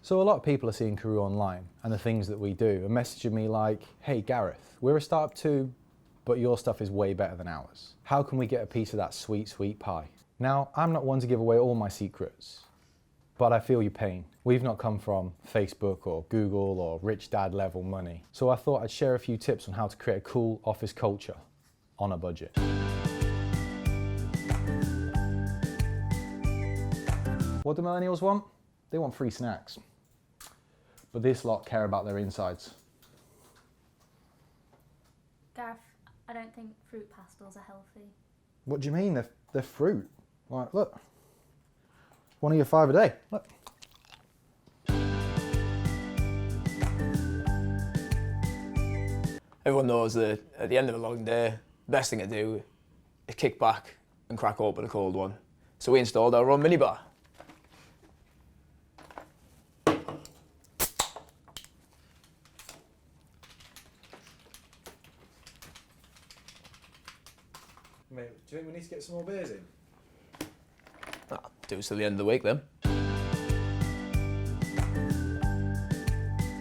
So a lot of people are seeing Caroo online and the things that we do and messaging me like, hey Gareth, we're a startup too, but your stuff is way better than ours. How can we get a piece of that sweet, sweet pie? Now, I'm not one to give away all my secrets, but I feel your pain. We've not come from Facebook or Google or rich dad level money. So I thought I'd share a few tips on how to create a cool office culture on a budget. What do millennials want? They want free snacks. But this lot care about their insides. Gareth, I don't think fruit pastels are healthy. What do you mean? They're fruit. Like, look. One of your 5 a day. Look. Everyone knows that at the end of a long day, the best thing to do is kick back and crack open a cold one. So we installed our own minibar. Mate, do you think we need to get some more beers in? Do it till the end of the week then.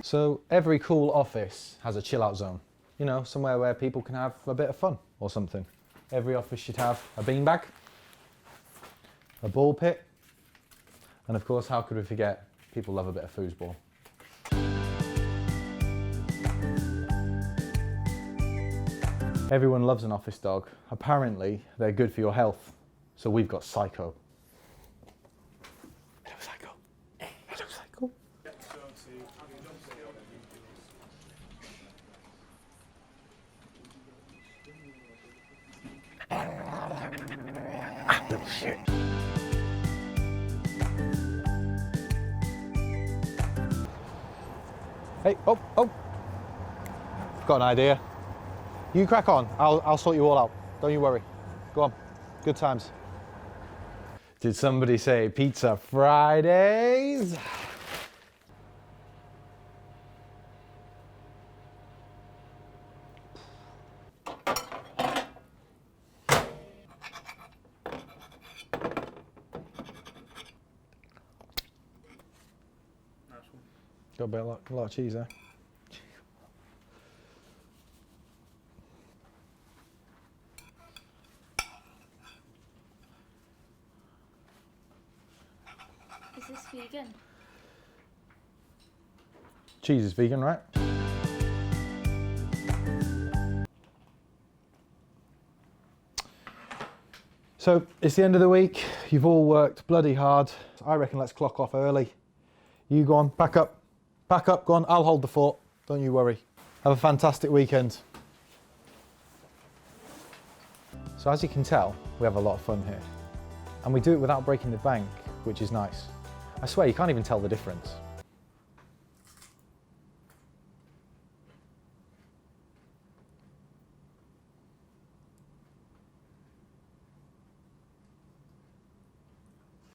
So every cool office has a chill out zone. You know, somewhere where people can have a bit of fun or something. Every office should have a beanbag, a ball pit, and of course, how could we forget, people love a bit of foosball. Everyone loves an office dog. Apparently, they're good for your health. So we've got Psycho. Hello, Psycho. Hello, Psycho. Little shit. Hey, oh. Got an idea. You crack on, I'll sort you all out. Don't you worry. Go on, good times. Did somebody say pizza Fridays? Got a lot of cheese there. Is this vegan? Cheese is vegan, right? So it's the end of the week. You've all worked bloody hard. I reckon let's clock off early. You go on, pack up, go on. I'll hold the fort. Don't you worry. Have a fantastic weekend. So as you can tell, we have a lot of fun here. And we do it without breaking the bank, which is nice. I swear you can't even tell the difference.